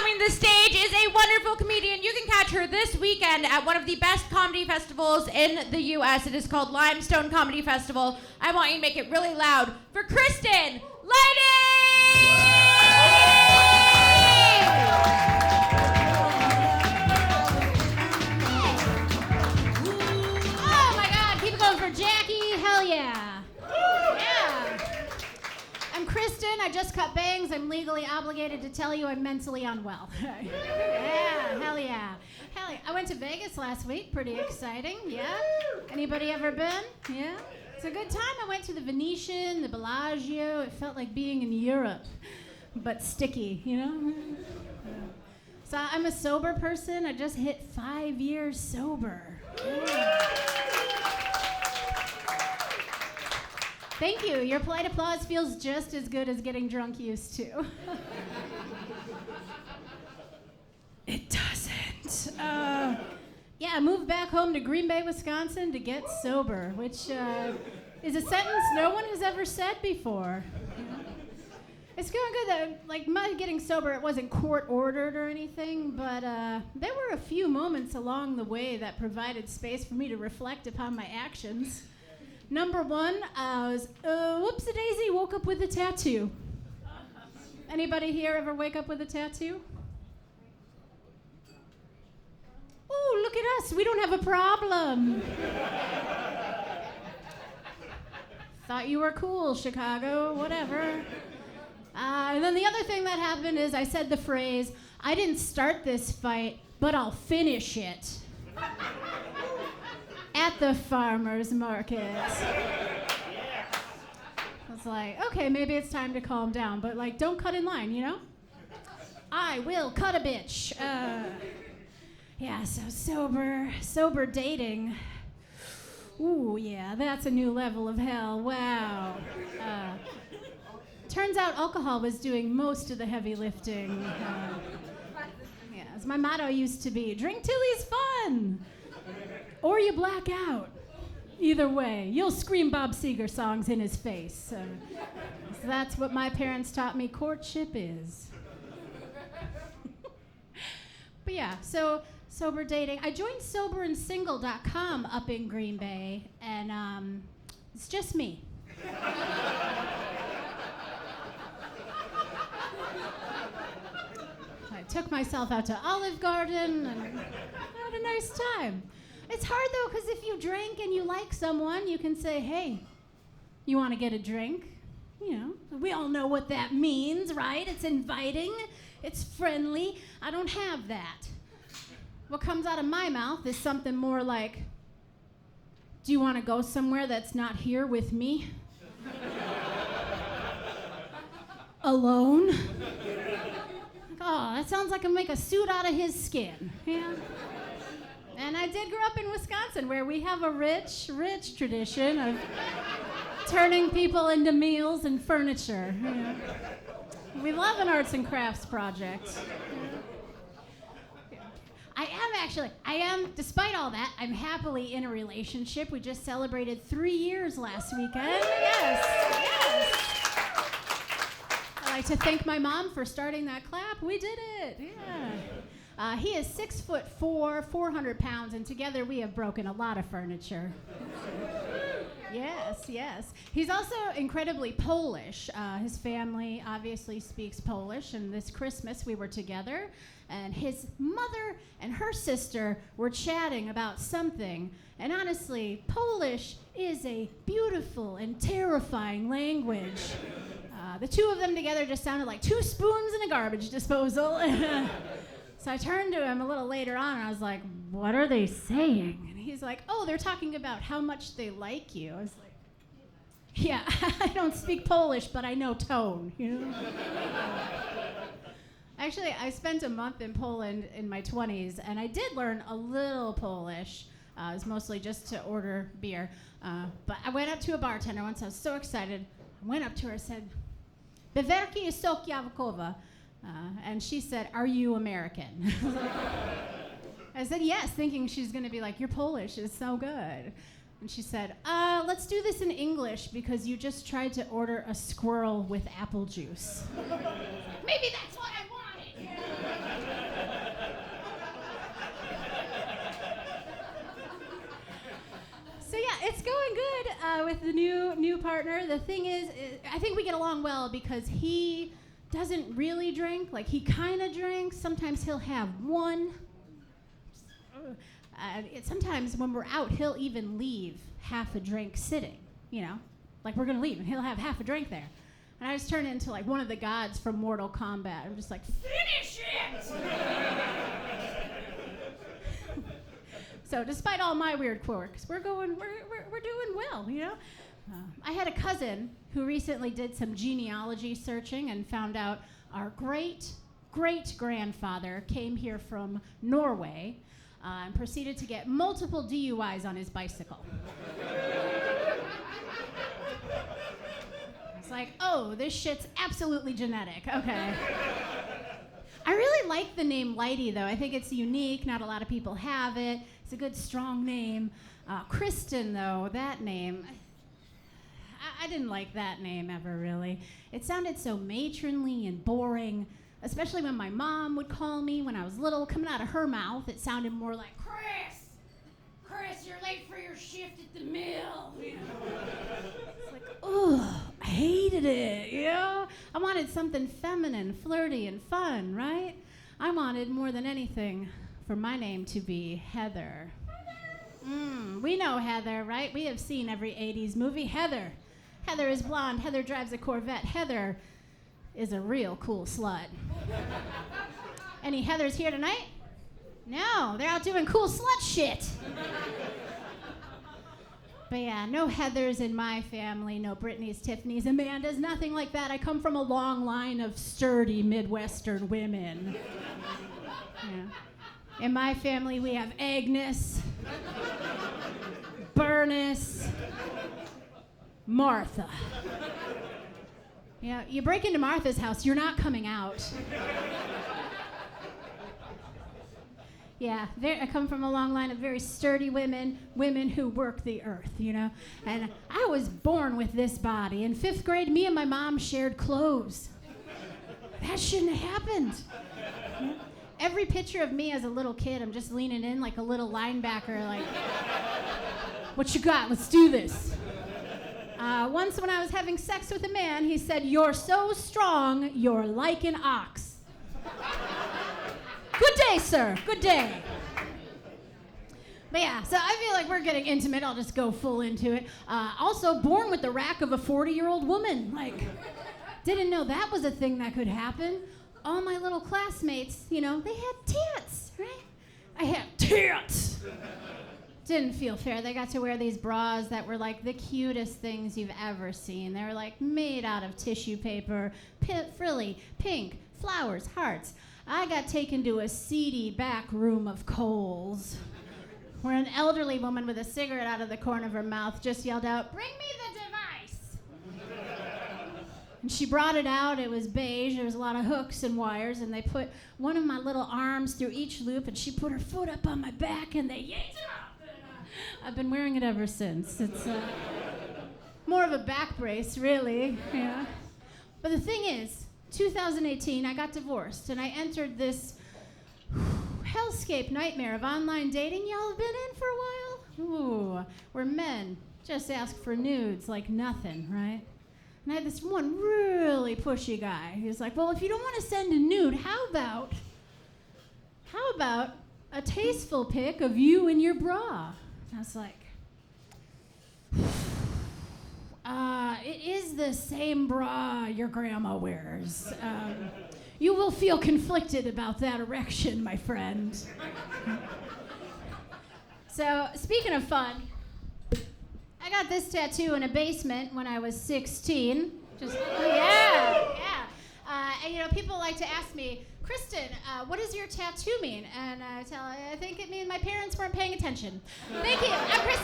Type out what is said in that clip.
coming to the stage is a wonderful comedian. You can catch her this weekend at one of the best comedy festivals in the U.S. It is called Limestone Comedy Festival. I want you to make it really loud for Kristin Lytie! Oh my God, keep it going for Jackie. Hell yeah. I'm Kristin. I just cut bangs. I'm legally obligated to tell you I'm mentally unwell. Yeah, hell yeah. Hell yeah. I went to Vegas last week. Pretty exciting. Yeah. Anybody ever been? Yeah. It's a good time. I went to the Venetian, the Bellagio. It felt like being in Europe, but sticky, you know? So I'm a sober person. I just hit 5 years sober. Yeah. Thank you. Your polite applause feels just as good as getting drunk used to. It doesn't. Yeah, I moved back home to Green Bay, Wisconsin to get sober, which is a sentence no one has ever said before. It's going good. Like, my getting sober, it wasn't court-ordered or anything, but there were a few moments along the way that provided space for me to reflect upon my actions. Number one, I was, whoopsie-daisy, woke up with a tattoo. Anybody here ever wake up with a tattoo? Ooh, look at us. We don't have a problem. Thought you were cool, Chicago, whatever. And then the other thing that happened is I said the phrase, I didn't start this fight, but I'll finish it. At the farmer's market. I was like, okay, maybe it's time to calm down, but like, don't cut in line, you know? I will cut a bitch. Yeah, so sober dating. Ooh, yeah, that's a new level of hell, wow. Turns out alcohol was doing most of the heavy lifting. Yeah, as my motto used to be, drink till he's fun. Or you black out. Either way, you'll scream Bob Seger songs in his face. So that's what my parents taught me courtship is. But yeah, so sober dating. I joined soberandsingle.com up in Green Bay, and it's just me. I took myself out to Olive Garden and had a nice time. It's hard, though, because if you drink and you like someone, you can say, hey, you want to get a drink? You know, we all know what that means, right? It's inviting. It's friendly. I don't have that. What comes out of my mouth is something more like, do you want to go somewhere that's not here with me? Alone? Oh, that sounds like I make a suit out of his skin. Yeah. And I did grow up in Wisconsin, where we have a rich tradition of turning people into meals and furniture. You know. We love an arts and crafts project. I am, despite all that, I'm happily in a relationship. We just celebrated 3 years last weekend. Yes. I'd like to thank my mom for starting that clap. We did it, yeah. He is 6'4", 400 pounds, and together we have broken a lot of furniture. Yes. He's also incredibly Polish. His family obviously speaks Polish, and this Christmas we were together, and his mother and her sister were chatting about something. And honestly, Polish is a beautiful and terrifying language. The two of them together just sounded like 2 spoons in a garbage disposal. So I turned to him a little later on, and I was like, what are they saying? And he's like, oh, they're talking about how much they like you. I was like, yeah, I don't speak Polish, but I know tone, you know? Actually, I spent a month in Poland in my 20s, and I did learn a little Polish. It was mostly just to order beer. But I went up to a bartender once. I was so excited. I went up to her and said, Bewerki i sok jabłkowy. And she said, are you American? I said, yes, thinking she's going to be like, your Polish is so good. And she said, let's do this in English because you just tried to order a squirrel with apple juice. Maybe that's what I wanted. good with the new partner. The thing is, I think we get along well because he doesn't really drink. Like, he kind of drinks. Sometimes he'll have one. Sometimes when we're out, he'll even leave half a drink sitting, you know? Like, we're going to leave, and he'll have half a drink there. And I just turn into, like, one of the gods from Mortal Kombat. I'm just like, finish it! So despite all my weird quirks, we're doing well, you know? I had a cousin who recently did some genealogy searching and found out our great-great-grandfather came here from Norway and proceeded to get multiple DUIs on his bicycle. It's like, oh, this shit's absolutely genetic. Okay. I really like the name Lytie, though. I think it's unique. Not a lot of people have it. It's a good, strong name. Kristin, though, that name, I didn't like that name ever, really. It sounded so matronly and boring, especially when my mom would call me when I was little. Coming out of her mouth, it sounded more like, Chris, you're late for your shift at the mill. You know? It's like, ugh, I hated it, you know? I wanted something feminine, flirty, and fun, right? I wanted more than anything for my name to be Heather. We know Heather, right? We have seen every 80s movie. Heather. Heather is blonde. Heather drives a Corvette. Heather is a real cool slut. Any Heathers here tonight? No, they're out doing cool slut shit. But yeah, no Heathers in my family, no Brittany's, Tiffany's, Amanda's, nothing like that. I come from a long line of sturdy Midwestern women. Yeah. In my family, we have Agnes, Bernice, Martha. Yeah, you break into Martha's house, you're not coming out. Yeah, I come from a long line of very sturdy women who work the earth, you know? And I was born with this body. In 5th grade, me and my mom shared clothes. That shouldn't have happened. Every picture of me as a little kid, I'm just leaning in like a little linebacker, like, what you got? Let's do this. Once when I was having sex with a man, he said, "You're so strong, you're like an ox." Good day, sir. Good day. But yeah, so I feel like we're getting intimate. I'll just go full into it. Also, born with the rack of a 40-year-old woman. Like, didn't know that was a thing that could happen. All my little classmates, you know, they had tits, right? I had tits. Didn't feel fair. They got to wear these bras that were like the cutest things you've ever seen. They were like made out of tissue paper, frilly, pink, flowers, hearts. I got taken to a seedy back room of Kohl's, where an elderly woman with a cigarette out of the corner of her mouth just yelled out, "Bring me the device!" And she brought it out. It was beige. There was a lot of hooks and wires, and they put one of my little arms through each loop, and she put her foot up on my back, and they yanked it up. And, I've been wearing it ever since. It's more of a back brace, really. Yeah. But the thing is, 2018, I got divorced, and I entered this hellscape nightmare of online dating. Y'all have been in for a while? Ooh, where men just ask for nudes like nothing, right? And I had this one really pushy guy. He was like, "Well, if you don't want to send a nude, how about a tasteful pic of you in your bra?" And I was like, it is the same bra your grandma wears. You will feel conflicted about that erection, my friend. So, speaking of fun, I got this tattoo in a basement when I was 16. And you know, people like to ask me, "Kristin, what does your tattoo mean?" And I think it means my parents weren't paying attention. Thank you. I'm Kristin.